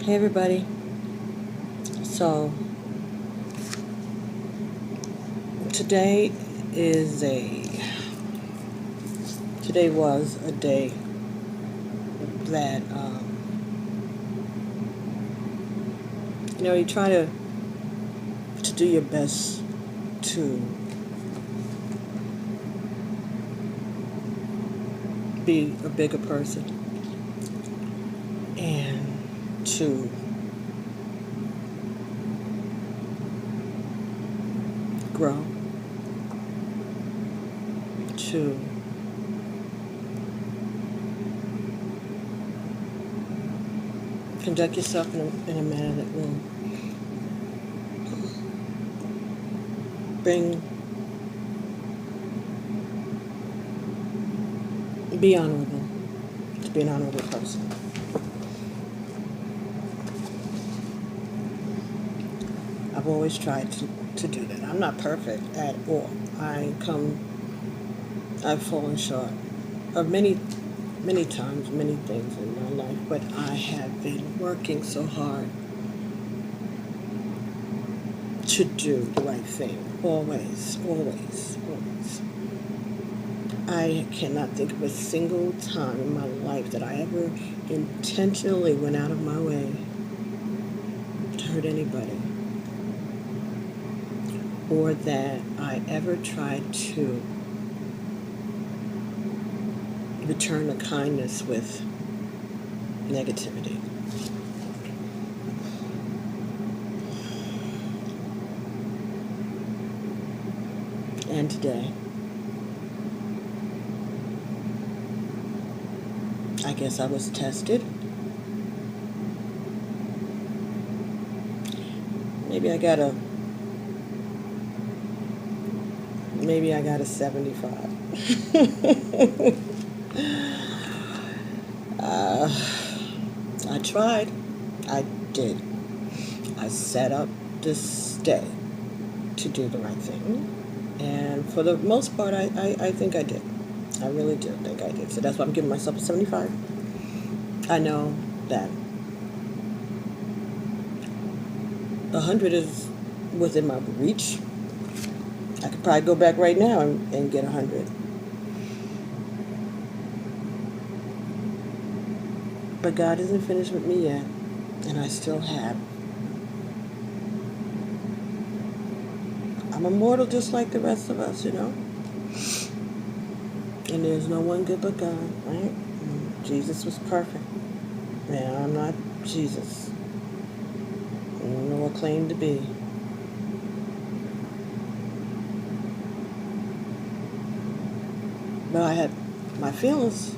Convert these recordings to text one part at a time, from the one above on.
Hey everybody. So today is a today was a day that you try to do your best to be a bigger person and to grow, to conduct yourself in a manner that will bring be honorable, to be an honorable person. I've always tried to do that. I'm not perfect at all. I've fallen short of many times, many things in my life, but I have been working so hard to do the right thing. Always, always, always. I cannot think of a single time in my life that I ever intentionally went out of my way to hurt anybody, or that I ever tried to return the kindness with negativity. And today, I guess I was tested. Maybe I got a 75. I tried. I did. I set up this day to do the right thing. And for the most part, I think I did. I really do think I did. So that's why I'm giving myself a 75. I know that 100 is within my reach. I could probably go back right now and get 100. But God isn't finished with me yet, and I still have. I'm immortal just like the rest of us, And there's no one good but God, right? Jesus was perfect. Man, I'm not Jesus, nor claim to be. But I had my feelings.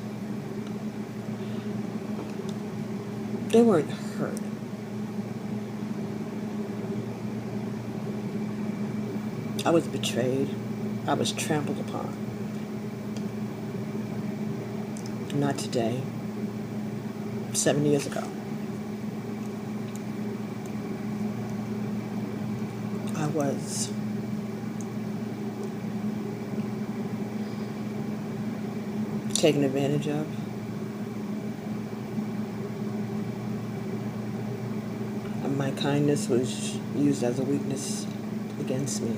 They weren't hurt. I was betrayed. I was trampled upon. Not today. 7 years ago. I was taken advantage of. And my kindness was used as a weakness against me.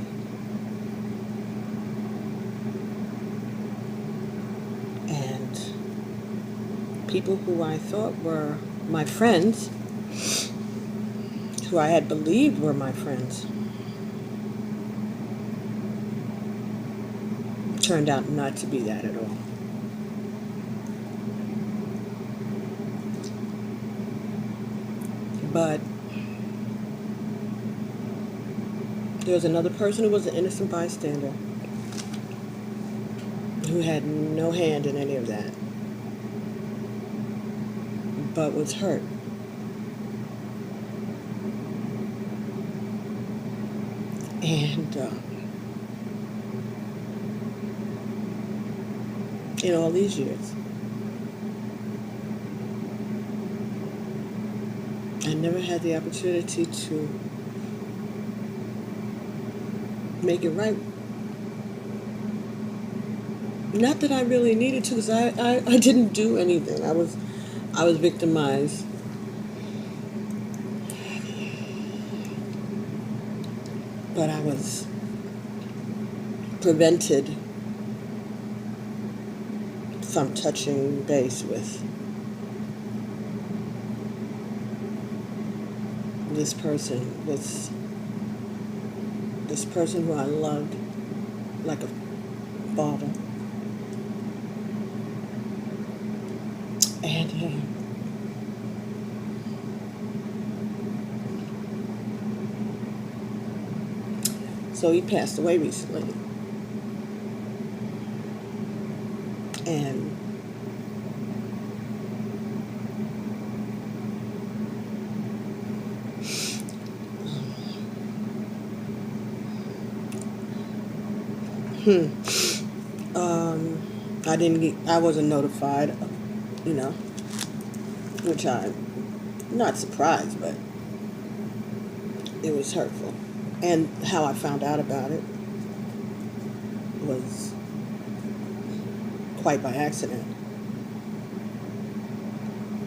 And people who I thought were my friends, who I had believed were my friends, turned out not to be that at all. But there was another person who was an innocent bystander who had no hand in any of that, but was hurt. And in all these years, I never had the opportunity to make it right. Not that I really needed to, because I didn't do anything. I was victimized but I was prevented from touching base with this person, this person who I loved like a father. And so he passed away recently. And I wasn't notified, you know, which I'm not surprised, but it was hurtful. And how I found out about it was quite by accident.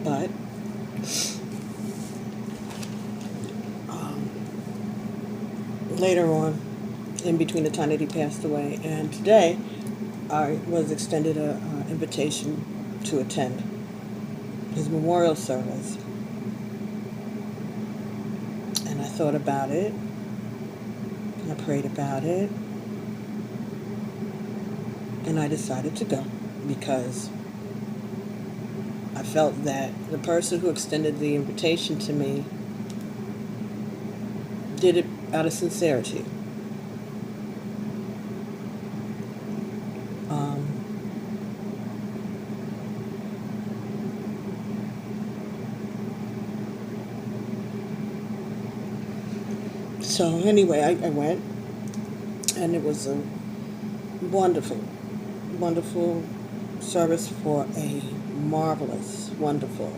But later on, in between the time that he passed away and today, I was extended an invitation to attend his memorial service. And I thought about it, I prayed about it, and I decided to go because I felt that the person who extended the invitation to me did it out of sincerity. So anyway, I went, and it was a wonderful, wonderful service for a marvelous, wonderful,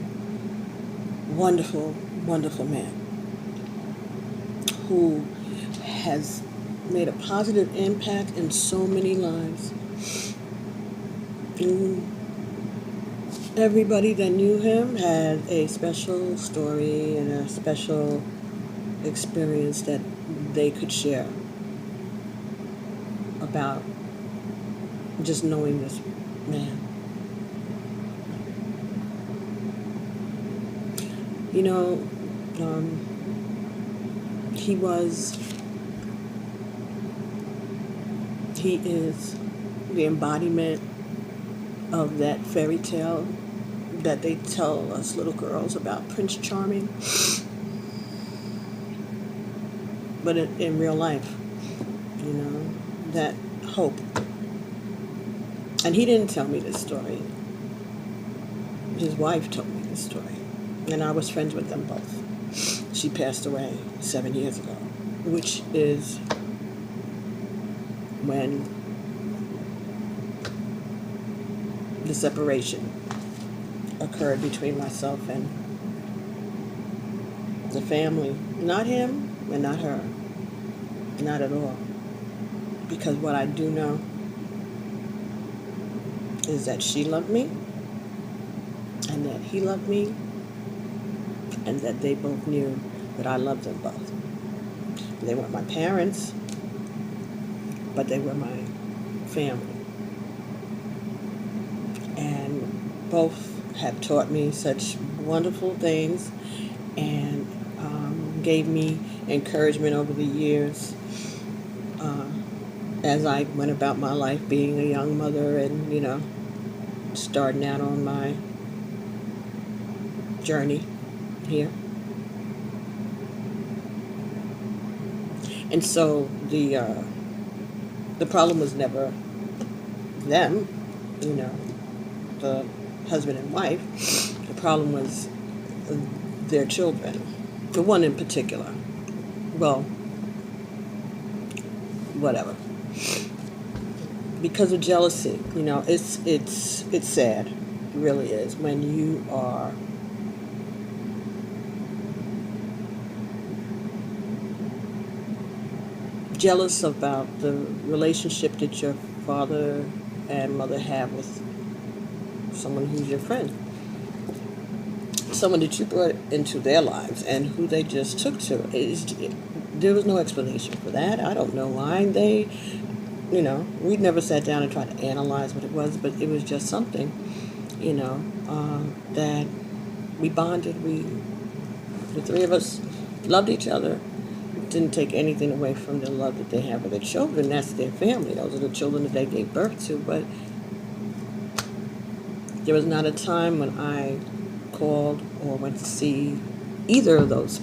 wonderful, wonderful man who has made a positive impact in so many lives. And everybody that knew him had a special story and a special experience that they could share about just knowing this man. You know, he is the embodiment of that fairy tale that they tell us little girls about Prince Charming. But in real life, you know, that hope. And he didn't tell me this story. His wife told me this story. And I was friends with them both. She passed away 7 years ago, which is when the separation occurred between myself and the family. Not him and not her. Not at all. Because what I do know is that she loved me, and that he loved me, and that they both knew that I loved them both. They weren't my parents, but they were my family. And both have taught me such wonderful things and gave me encouragement over the years as I went about my life being a young mother and, you know, starting out on my journey here. And so the problem was never them, you know, the husband and wife. The problem was their children, the one in particular. Well, whatever. Because of jealousy, you know, it's sad. It really is. When you are jealous about the relationship that your father and mother have with someone who's your friend, someone that you brought into their lives and who they just took to. There was no explanation for that. I don't know why they, we never sat down and tried to analyze what it was, but it was just something, that we bonded. The three of us loved each other. Didn't take anything away from the love that they have for their children. That's their family. Those are the children that they gave birth to. But there was not a time when I called or went to see either of those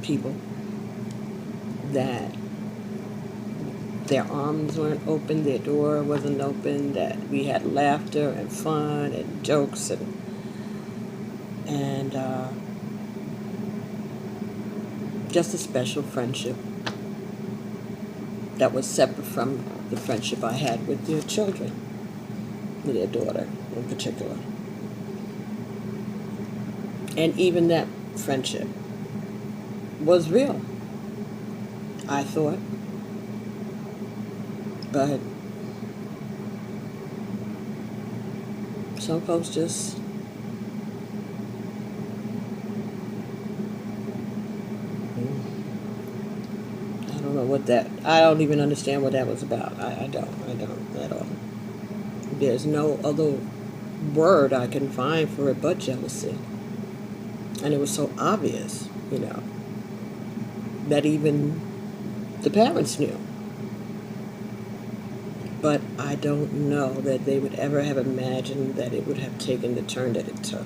people that their arms weren't open, their door wasn't open, that we had laughter and fun and jokes and just a special friendship that was separate from the friendship I had with their children, with their daughter in particular. And even that friendship was real, I thought. But some folks just I don't even understand what that was about. I don't at all. There's no other word I can find for it but jealousy. And it was so obvious, that even the parents knew. But I don't know that they would ever have imagined that it would have taken the turn that it took.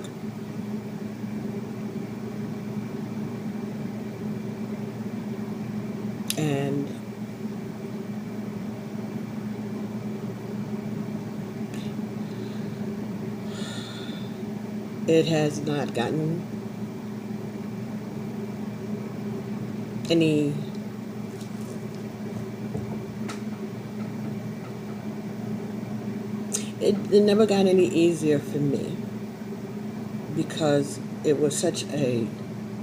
And it has not gotten any it never got any easier for me because it was such a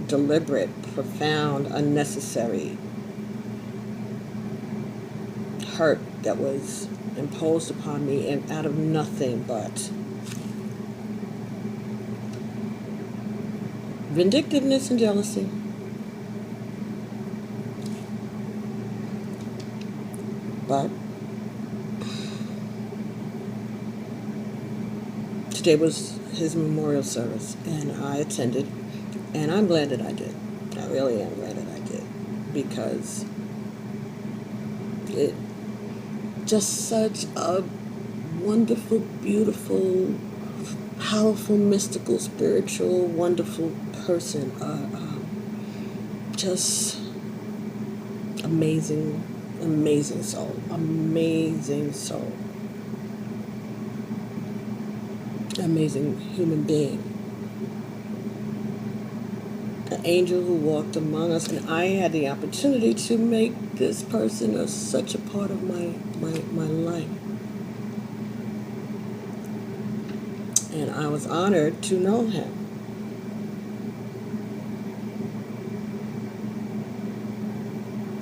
deliberate, profound, unnecessary hurt that was imposed upon me and out of nothing but vindictiveness and jealousy. But today was his memorial service, and I attended, and I'm glad that I did. I really am glad that I did, because it just such a wonderful, beautiful, powerful, mystical, spiritual, wonderful person. Just amazing, amazing soul. Amazing soul. Amazing human being. An angel who walked among us, and I had the opportunity to make this person such a part of my life. And I was honored to know him.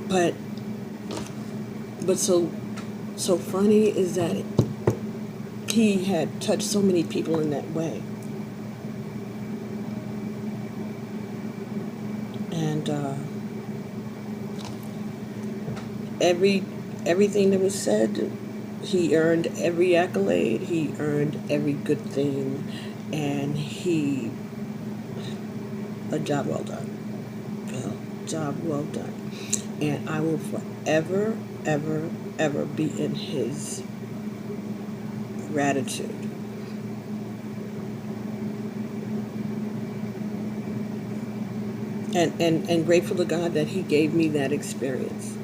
But so funny is that he had touched so many people in that way. And everything that was said, he earned every accolade, he earned every good thing, and a job well done. Job well done. And I will forever, ever, ever be in his gratitude. And grateful to God that he gave me that experience.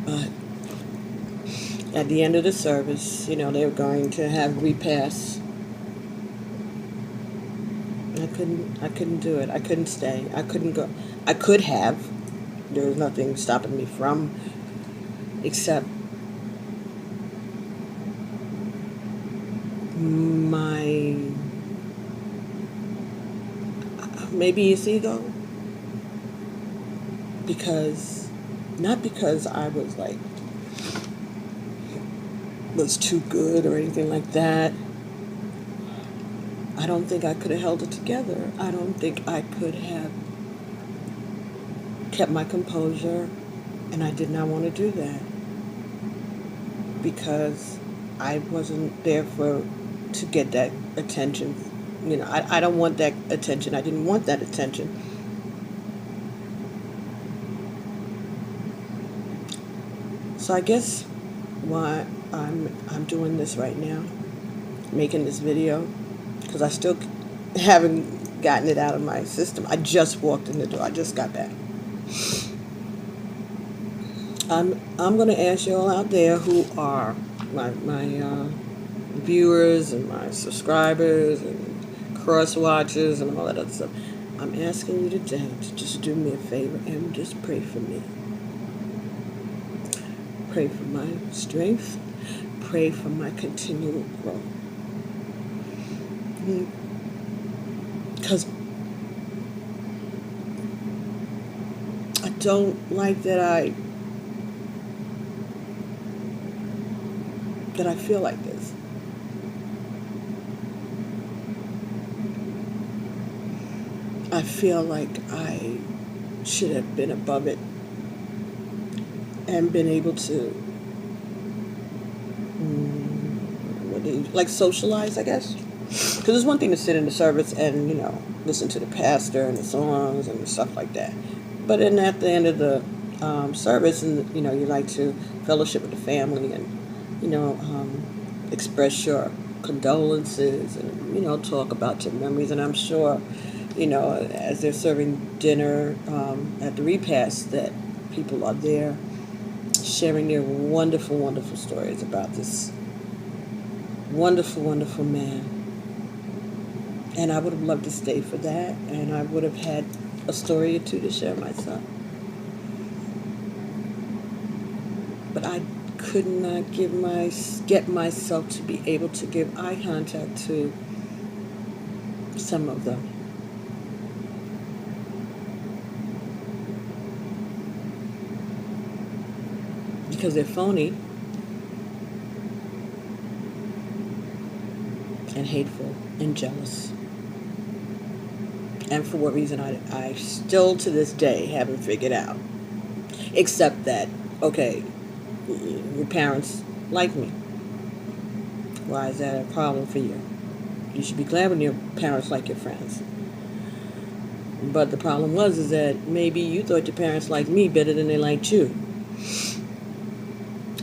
But at the end of the service, they were going to have repasts. I couldn't do it. I couldn't stay. I couldn't go. I could have. There was nothing stopping me from, except maybe his ego. Not because I was too good or anything like that. I don't think I could have held it together. I don't think I could have kept my composure, and I did not want to do that because I wasn't there to get that attention. I don't want that attention. I didn't want that attention. So I guess why I'm doing this right now, making this video, because I still haven't gotten it out of my system. I just walked in the door. I just got back. I'm going to ask you all out there who are my viewers and my subscribers and cross watchers and all that other stuff. I'm asking you today to just do me a favor and just pray for me. Pray for my strength. Pray for my continual growth. Because I don't like that I feel like this. I feel like I should have been above it and been able to socialize, I guess. Because it's one thing to sit in the service and, listen to the pastor and the songs and stuff like that. But then at the end of the service, and, you like to fellowship with the family and, express your condolences and, talk about your memories. And I'm sure, as they're serving dinner at the repast, that people are there sharing their wonderful, wonderful stories about this wonderful, wonderful man. And I would have loved to stay for that, and I would have had a story or two to share myself. But I could not get myself to be able to give eye contact to some of them. Because they're phony and hateful and jealous. And for what reason, I still to this day haven't figured out. Except that, okay, your parents like me. Why is that a problem for you? You should be glad when your parents like your friends. But the problem is that maybe you thought your parents liked me better than they liked you.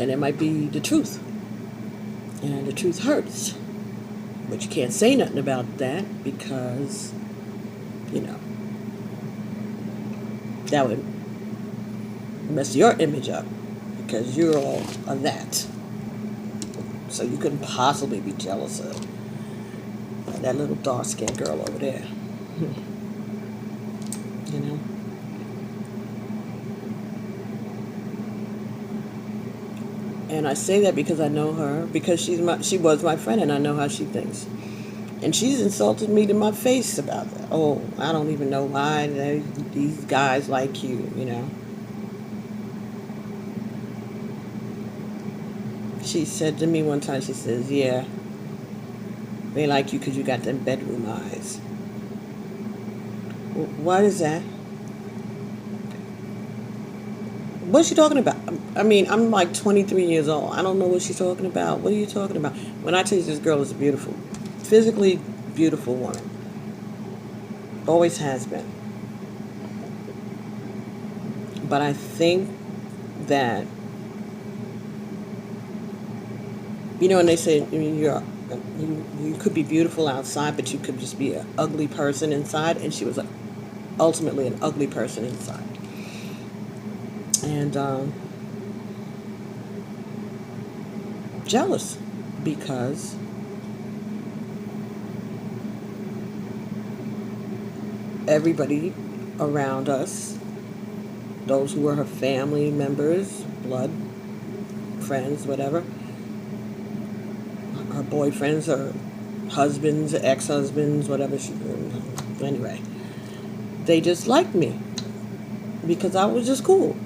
And it might be the truth. And the truth hurts. But you can't say nothing about that because, that would mess your image up because you're all of that. So you couldn't possibly be jealous of that little dark-skinned girl over there. And I say that because I know her, because she was my friend, and I know how she thinks. And she's insulted me to my face about that. Oh, I don't even know why these guys like you, She said to me one time, she says, yeah, they like you because you got them bedroom eyes. What is that? What's she talking about? I mean, I'm like 23 years old. I don't know what she's talking about. What are you talking about? When I tell you this girl is a beautiful, physically beautiful woman. Always has been. But I think that, and they say you could be beautiful outside, but you could just be an ugly person inside. And she was ultimately an ugly person inside. And jealous because everybody around us, those who were her family members, blood, friends, whatever, her boyfriends, her husbands, ex-husbands, whatever, anyway, they just liked me because I was just cool.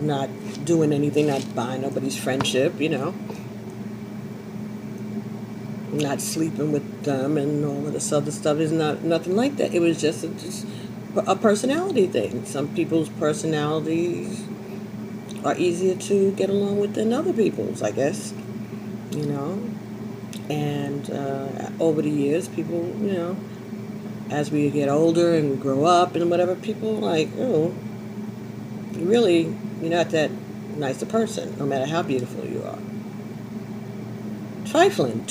Not doing anything, not buying nobody's friendship, not sleeping with them and all of this other stuff. Is not nothing like that. It was just a personality thing. Some people's personalities are easier to get along with than other people's, I guess. You know, and over the years, people, as we get older and grow up and whatever, people are like, oh, really, you're not that nice a person, no matter how beautiful you are. Trifling.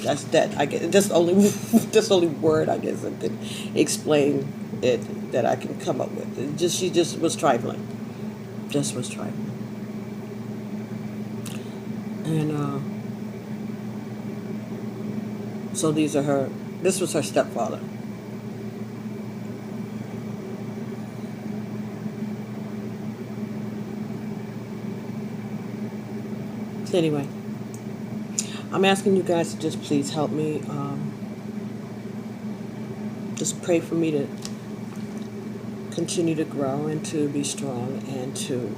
That's that. I guess that's only that's only word I guess that could explain it that I can come up with. She just was trifling, just was trifling, and so these are her. This was her stepfather. So anyway, I'm asking you guys to just please help me. Just pray for me to continue to grow and to be strong and to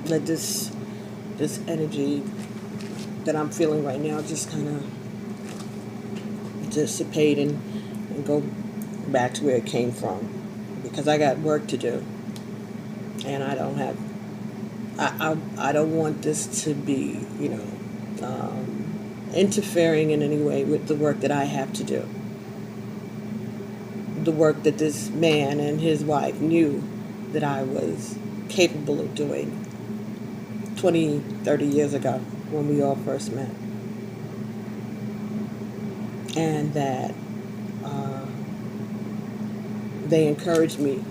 let this energy that I'm feeling right now just kind of dissipate and go back to where it came from, because I got work to do and I don't want this to be interfering in any way with the work that I have to do, the work that this man and his wife knew that I was capable of doing 20, 30 years ago when we all first met. And that they encouraged me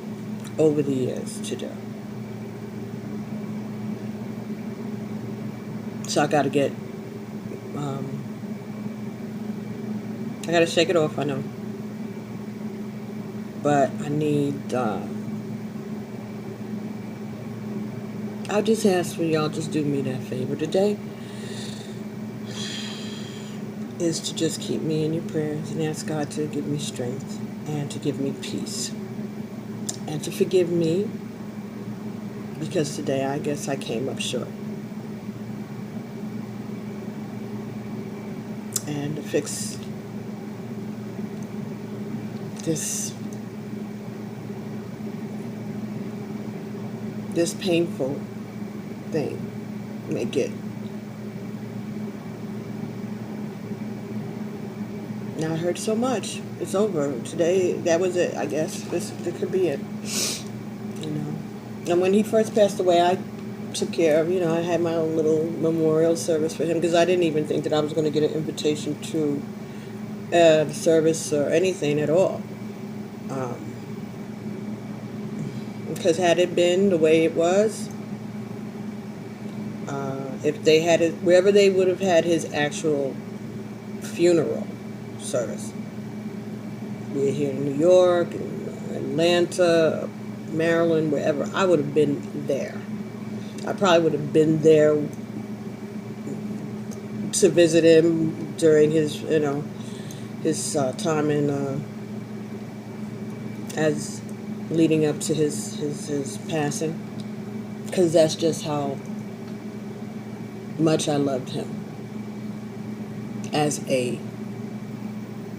over the years to do. So I got to shake it off, I know. But I need, I'll just ask for y'all just do me that favor today, is to just keep me in your prayers and ask God to give me strength and to give me peace and to forgive me, because today I guess I came up short, and to fix this painful thing, make it. Now I heard so much. It's over. Today, that was it, I guess. This could be it. And when he first passed away, I took care of, I had my own little memorial service for him, because I didn't even think that I was going to get an invitation to the service or anything at all. Because had it been the way it was, if they had it, wherever they would have had his actual funeral service, be it here in New York, in Atlanta, Maryland, wherever, I would have been there. I probably would have been there to visit him during his, his time in, as leading up to his passing, because that's just how much I loved him as a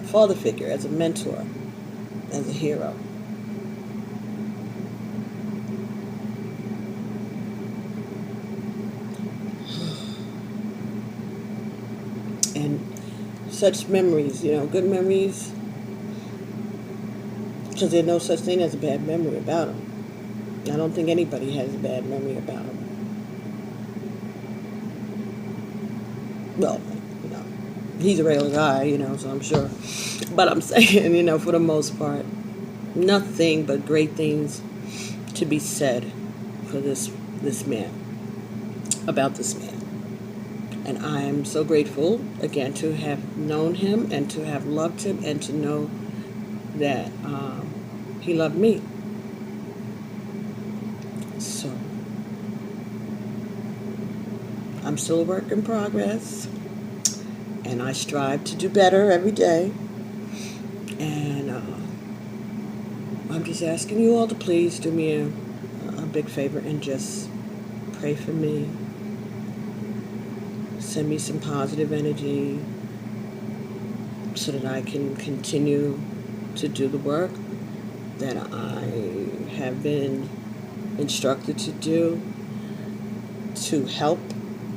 father figure, as a mentor, as a hero. And such memories, good memories, because there's no such thing as a bad memory about him. I don't think anybody has a bad memory about him. Well, he's a regular guy, so I'm sure. But I'm saying, for the most part, nothing but great things to be said for this man, about this man. And I am so grateful, again, to have known him and to have loved him and to know that he loved me. So, I'm still a work in progress, and I strive to do better every day. And I'm just asking you all to please do me a big favor and just pray for me. Send me some positive energy so that I can continue to do the work that I have been instructed to do, to help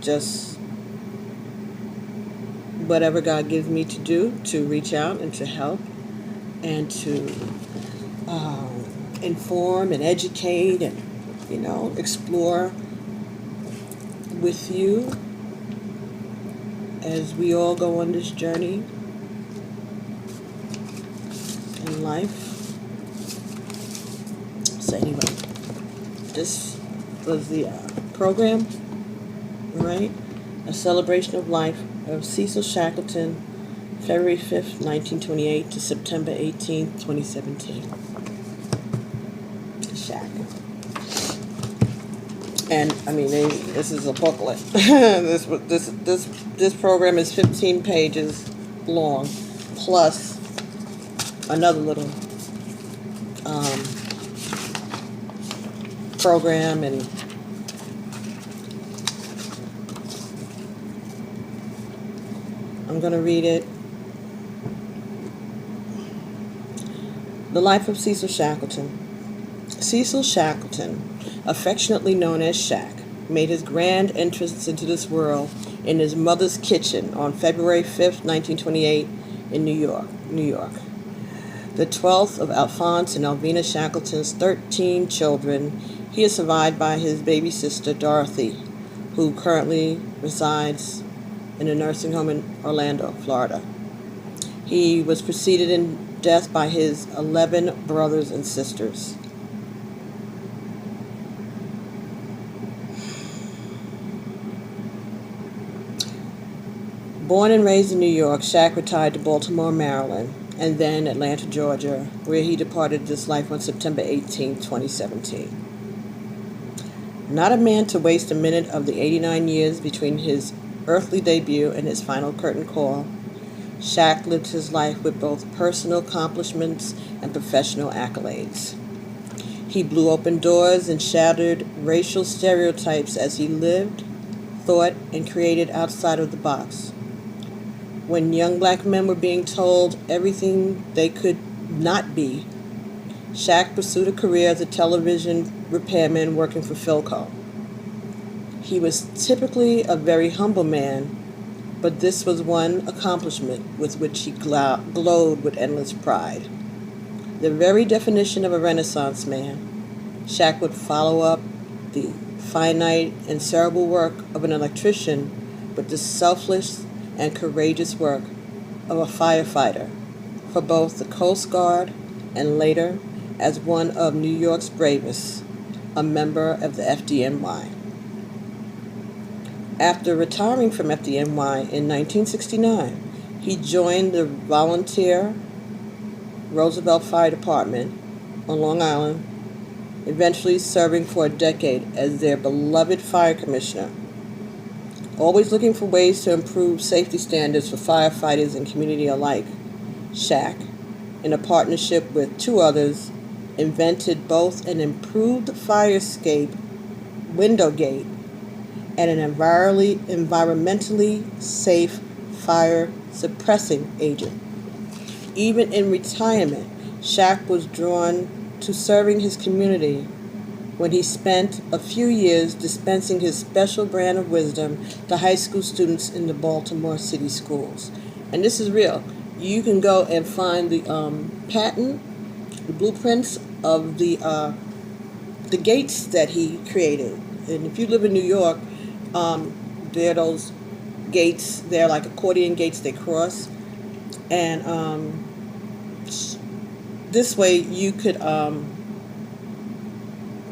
just whatever God gives me to do, to reach out and to help and to inform and educate and, explore with you as we all go on this journey in life. So anyway, this was the program, right? A celebration of life of Cecil Shackleton, February 5th, 1928 to September 18th, 2017. Shack. And this is a booklet. This program is 15 pages long, plus another little program, and I'm going to read it. The Life of Cecil Shackleton. Cecil Shackleton, affectionately known as Shack, made his grand entrance into this world in his mother's kitchen on February 5th, 1928 in New York. The 12th of Alphonse and Alvina Shackleton's 13 children, he is survived by his baby sister Dorothy, who currently resides in a nursing home in Orlando, Florida. He was preceded in death by his 11 brothers and sisters. Born and raised in New York, Shack retired to Baltimore, Maryland, and then Atlanta, Georgia, where he departed this life on September 18, 2017. Not a man to waste a minute of the 89 years between his earthly debut and his final curtain call, Shack lived his life with both personal accomplishments and professional accolades. He blew open doors and shattered racial stereotypes as he lived, thought, and created outside of the box. When young black men were being told everything they could not be, Shack pursued a career as a television repairman working for Philco. He was typically a very humble man, but this was one accomplishment with which he glowed with endless pride. The very definition of a Renaissance man, Shack would follow up the finite and cerebral work of an electrician with the selfless and courageous work of a firefighter for both the Coast Guard and later as one of New York's bravest, a member of the FDNY. After retiring from FDNY in 1969, he joined the volunteer Roosevelt Fire Department on Long Island, eventually serving for a decade as their beloved fire commissioner. Always looking for ways to improve safety standards for firefighters and community alike, Shack, in a partnership with two others, invented both an improved fire escape window gate and an environmentally safe fire suppressing agent. Even in retirement, Shack was drawn to serving his community when he spent a few years dispensing his special brand of wisdom to high school students in the Baltimore City schools. And this is real. You can go and find the patent, the blueprints of the gates that he created. And if you live in New York, there are those gates. They're like accordion gates. They cross, and this way you could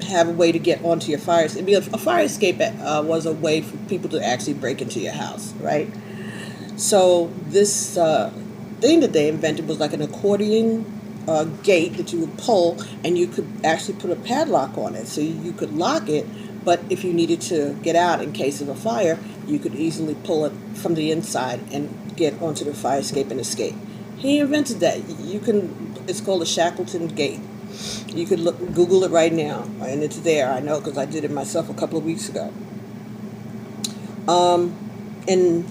have a way to get onto your fire. It'd be a fire escape was a way for people to actually break into your house, right? So this thing that they invented was like an accordion gate that you would pull, and you could actually put a padlock on it, so you could lock it. But if you needed to get out in case of a fire, you could easily pull it from the inside and get onto the fire escape and escape. He invented that. It's called a Shackleton gate. You could Google it right now, and it's there. I know because I did it myself a couple of weeks ago. Um, in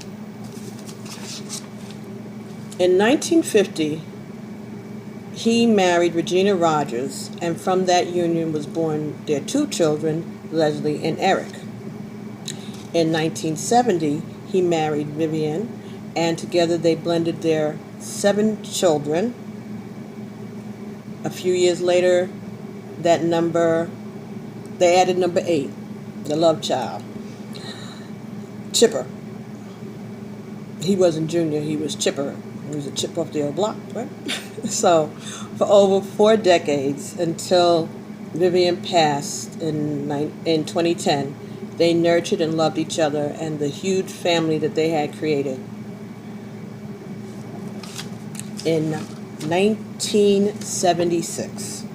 in 1950, he married Regina Rogers, and from that union was born their two children, Leslie and Eric. In 1970, he married Vivian, and together they blended their 7 children. A few years later, that number, they added number 8, the love child, Chipper. He wasn't Junior, he was Chipper. He was a chip off the old block, right? So, for over 4 decades, until Vivian passed in 2010, they nurtured and loved each other and the huge family that they had created. In 1976,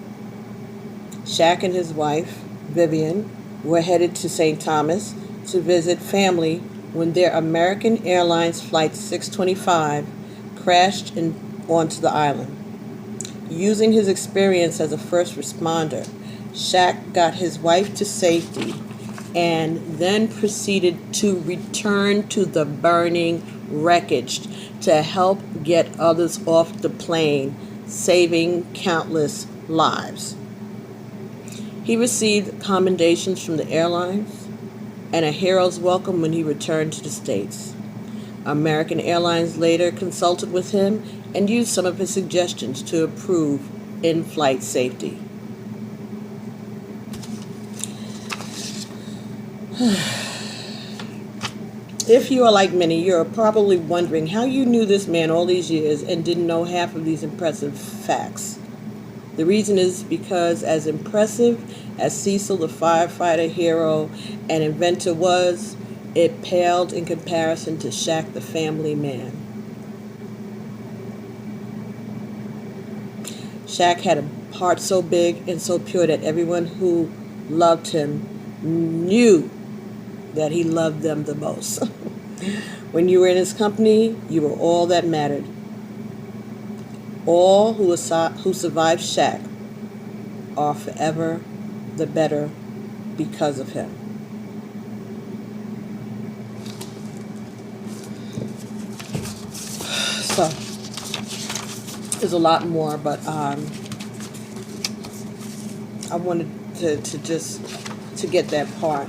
Shaq and his wife, Vivian, were headed to St. Thomas to visit family when their American Airlines Flight 625 crashed onto the island. Using his experience as a first responder, Shaq got his wife to safety and then proceeded to return to the burning wreckage to help get others off the plane, saving countless lives. He received commendations from the airlines and a hero's welcome when he returned to the States. American Airlines later consulted with him and used some of his suggestions to improve in-flight safety. If you are like many, you're probably wondering how you knew this man all these years and didn't know half of these impressive facts. The reason is because as impressive as Cecil the firefighter hero and inventor was, it paled in comparison to Shaq the family man. Shaq had a heart so big and so pure that everyone who loved him knew that he loved them the most. When you were in his company, you were all that mattered. All who survived Shaq are forever the better because of him. So, there's a lot more, but I wanted to just to get that part.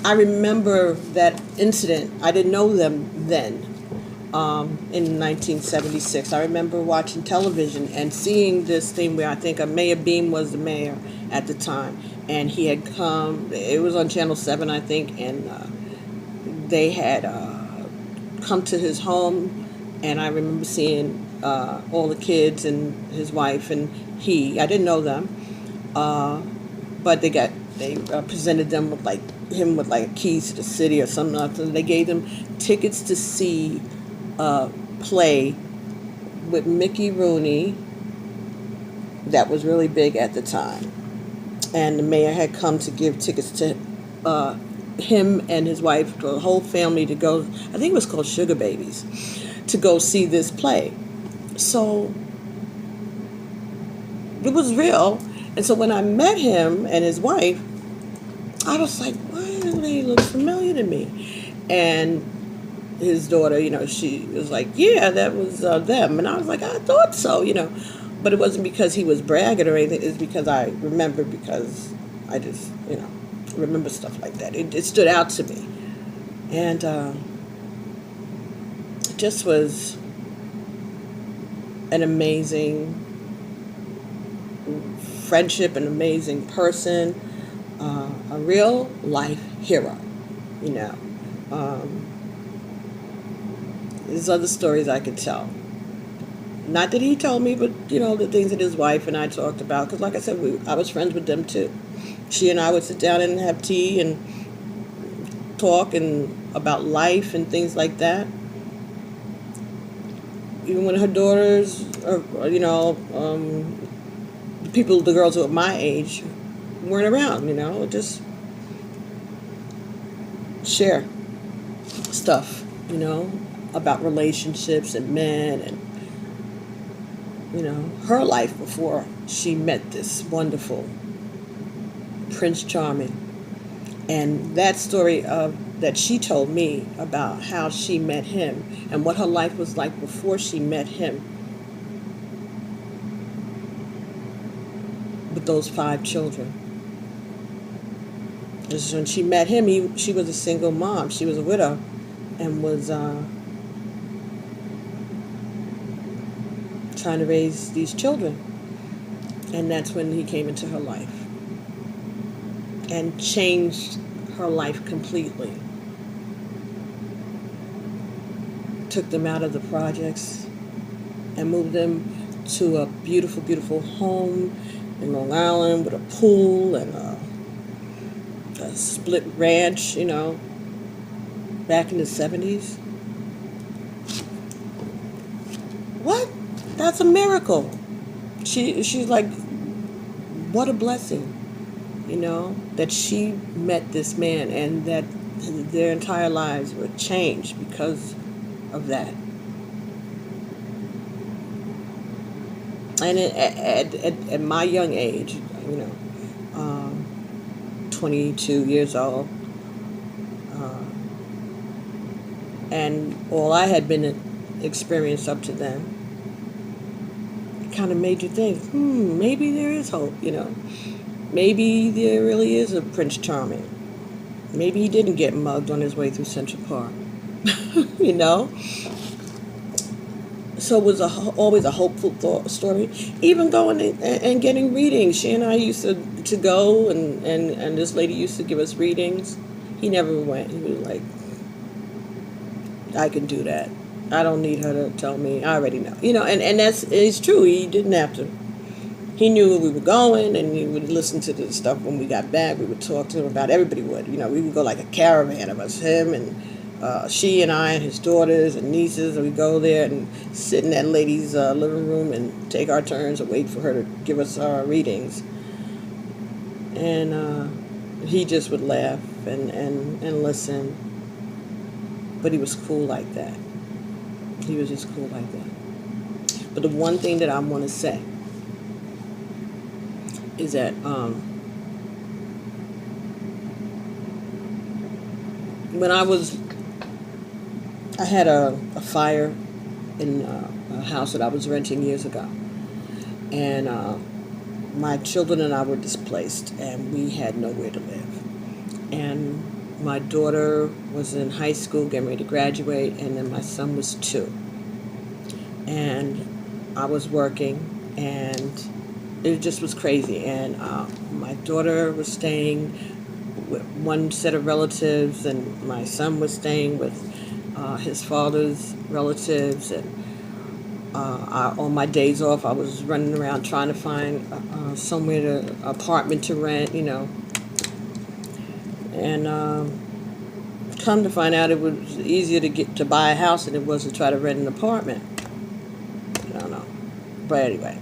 I remember that incident. I didn't know them then. In 1976, I remember watching television and seeing this thing where I think Mayor Beam was the mayor at the time, and he had come. It was on Channel 7, I think, and they had come to his home. And I remember seeing all the kids and his wife and he. I didn't know them, but they presented them with him with keys to the city or something. They gave them tickets to see a play with Mickey Rooney that was really big at the time, and the mayor had come to give tickets to him and his wife, to the whole family, to go. I think it was called Sugar Babies, to go see this play. So it was real. And so when I met him and his wife, I was like, why do they look familiar to me? And his daughter, she was like, yeah, that was them. And I was like, I thought so, But it wasn't because he was bragging or anything. It's because I remember, because I just, remember stuff like that. It stood out to me. And it just was an amazing friendship, an amazing person, a real life hero, There's other stories I could tell. Not that he told me, but, the things that his wife and I talked about. Because like I said, I was friends with them too. She and I would sit down and have tea and talk about life and things like that. Even when her daughters, the girls who were my age, weren't around, just share stuff, about relationships and men and her life before she met this wonderful Prince Charming. And that story that she told me about how she met him and what her life was like before she met him with those 5 children. Because when she met him, she was a single mom. She was a widow and was trying to raise these children. And that's when he came into her life and changed her life completely. Took them out of the projects and moved them to a beautiful, beautiful home in Long Island with a pool and a split ranch, back in the 70s. What? That's a miracle. She's like, what a blessing, that she met this man and that their entire lives were changed because of that. And at my young age, 22 years old, and all I had been experienced up to then, it kind of made you think, maybe there is hope, Maybe there really is a Prince Charming. Maybe he didn't get mugged on his way through Central Park, So it was always a hopeful story. Even going and getting readings. She and I used to go, and this lady used to give us readings. He never went. He was like, I can do that. I don't need her to tell me. I already know. And it's true. He didn't have to. He knew where we were going, and he would listen to the stuff when we got back. We would talk to him about it. Everybody would. We would go like a caravan of us, him and she and I and his daughters and nieces, and we'd go there and sit in that lady's living room and take our turns and wait for her to give us our readings. And he just would laugh and listen. But he was cool like that. He was just cool like that. But the one thing that I want to say is that when I had a fire in a house that I was renting years ago, and my children and I were displaced, and we had nowhere to live. And my daughter was in high school, getting ready to graduate, and then my son was 2. And I was working, and it just was crazy. And my daughter was staying with one set of relatives, and my son was staying with his father's relatives. And on my days off, I was running around trying to find apartment to rent, And come to find out, it was easier to buy a house than it was to try to rent an apartment. I don't know. But anyway.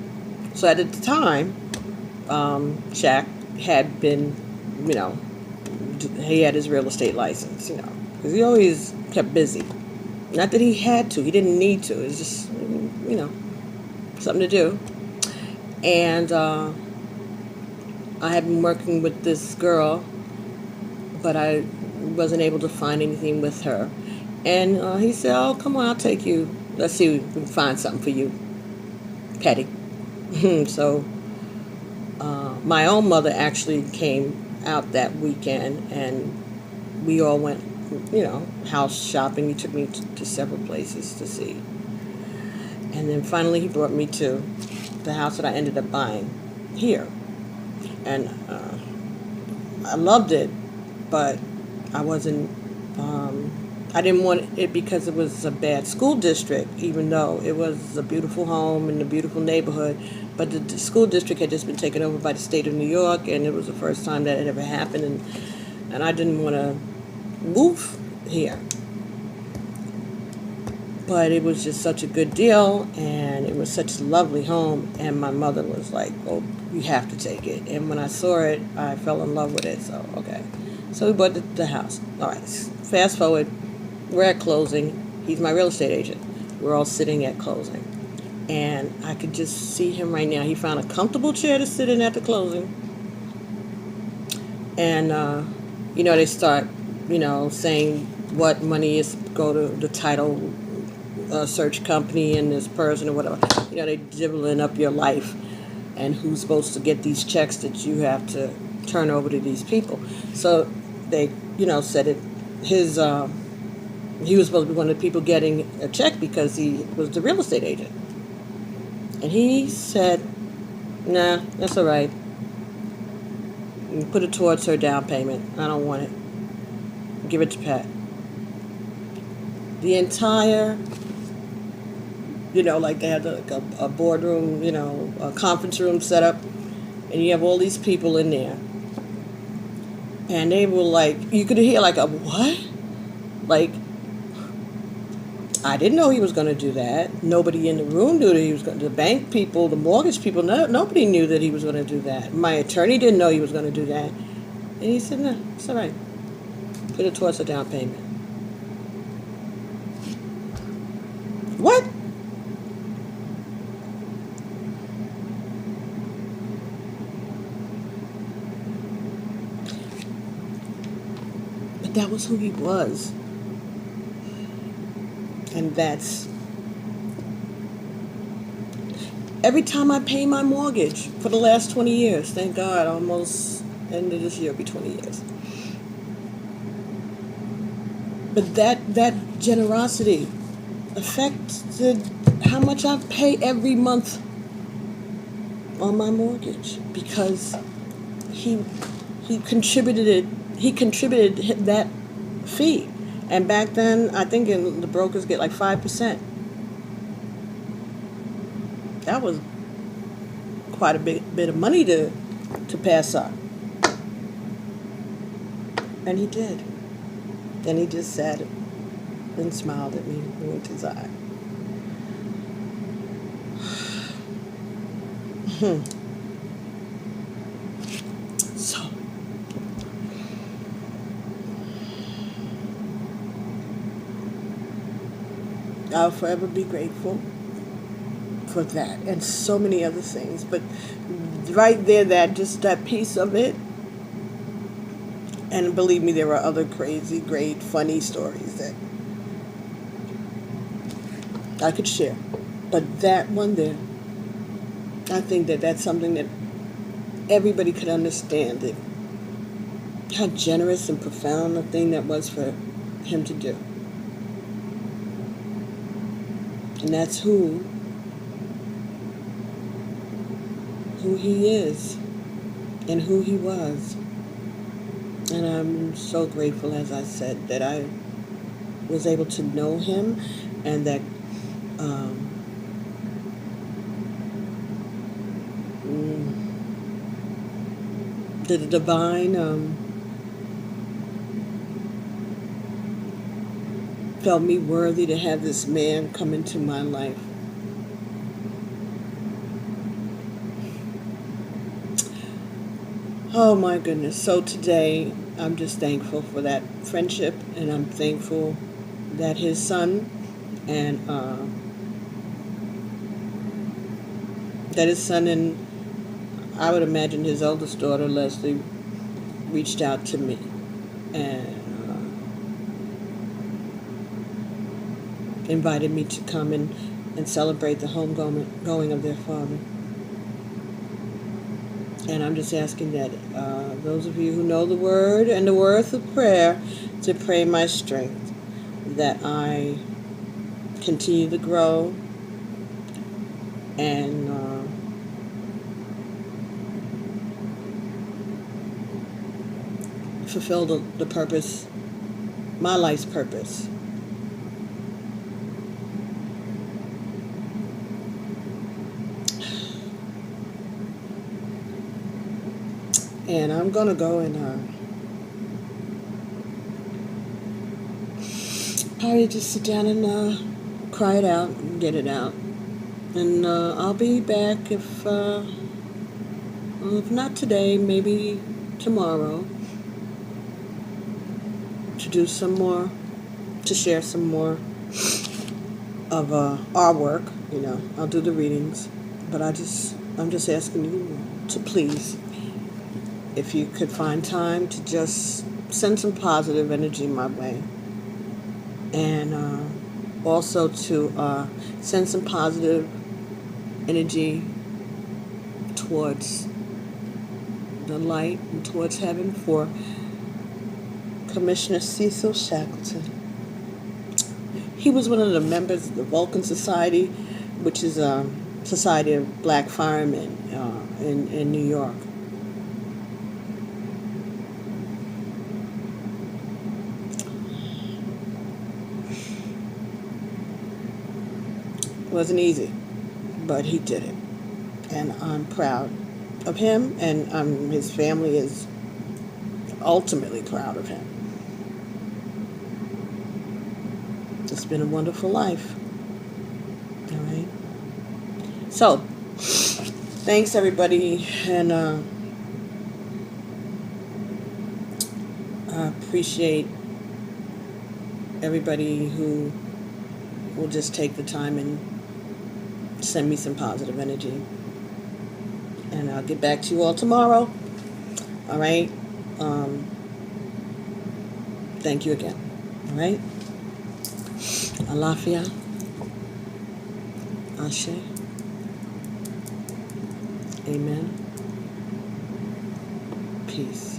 So at the time, Shaq had been, he had his real estate license, because he always kept busy. Not that he had to, he didn't need to. It was just, something to do. And I had been working with this girl, but I wasn't able to find anything with her. And he said, oh, come on, I'll take you. Let's see if we can find something for you, Petty. So my own mother actually came out that weekend, and we all went, house shopping. He took me to several places to see. And then finally he brought me to the house that I ended up buying here. And I loved it, but I didn't want it because it was a bad school district, even though it was a beautiful home in a beautiful neighborhood. But the school district had just been taken over by the state of New York, and it was the first time that it ever happened, and I didn't want to move here. But it was just such a good deal, and it was such a lovely home, and my mother was like, oh, you have to take it. And when I saw it, I fell in love with it, so okay. So we bought the house. All right, fast forward, we're at closing. He's my real estate agent. We're all sitting at closing. And I could just see him right now. He found a comfortable chair to sit in at the closing. And, they start, saying what money is go to the title search company and this person or whatever. They dribbling up your life and who's supposed to get these checks that you have to turn over to these people. So they, said it, he was supposed to be one of the people getting a check because he was the real estate agent. And he said, nah, that's all right. And put it towards her down payment. I don't want it. Give it to Pat. The entire, like they had a boardroom, a conference room set up, and you have all these people in there. And they were like, you could hear like a what? Like, I didn't know he was going to do that. Nobody in the room knew that he was going to. The bank people, the mortgage people, nobody knew that he was going to do that. My attorney didn't know he was going to do that. And he said, no, it's all right. Put it towards a down payment. What? But that was who he was. And that's every time I pay my mortgage for the last 20 years. Thank God, almost end of this year will be 20 years. But that generosity affected how much I pay every month on my mortgage because he contributed that fee. And back then, I think the brokers get like 5%. That was quite a bit of money to pass up. And he did. Then he just sat and smiled at me and winked his eye. So, I'll forever be grateful for that and so many other things. But right there, that piece of it, and believe me, there were other crazy, great, funny stories that I could share. But that one there, I think that's something that everybody could understand. How generous and profound a thing that was for him to do. And that's who he is and who he was. And I'm so grateful, as I said, that I was able to know him and that the divine felt me worthy to have this man come into my life. Oh my goodness. So today, I'm just thankful for that friendship, and I'm thankful that his son and I would imagine his oldest daughter, Leslie, reached out to me and invited me to come and celebrate the homegoing of their father. And I'm just asking that those of you who know the word and the worth of prayer to pray my strength, that I continue to grow and fulfill the purpose, my life's purpose. And I'm going to go and probably just sit down and cry it out and get it out. And I'll be back if not today, maybe tomorrow, to do some more, to share some more of our work I'll do the readings, but I'm just asking you to please, if you could find time to just send some positive energy my way, and also to send some positive energy towards the light and towards heaven for Commissioner Cecil Shackleton. He was one of the members of the Vulcan Society, which is a society of black firemen in New York. It wasn't easy, but he did it. And I'm proud of him, and his family is ultimately proud of him. It's been a wonderful life. All right. So, thanks everybody, and I appreciate everybody who will just take the time and send me some positive energy. And I'll get back to you all tomorrow. All right. Thank you again. All right. Alafia. Ashe. Amen. Peace.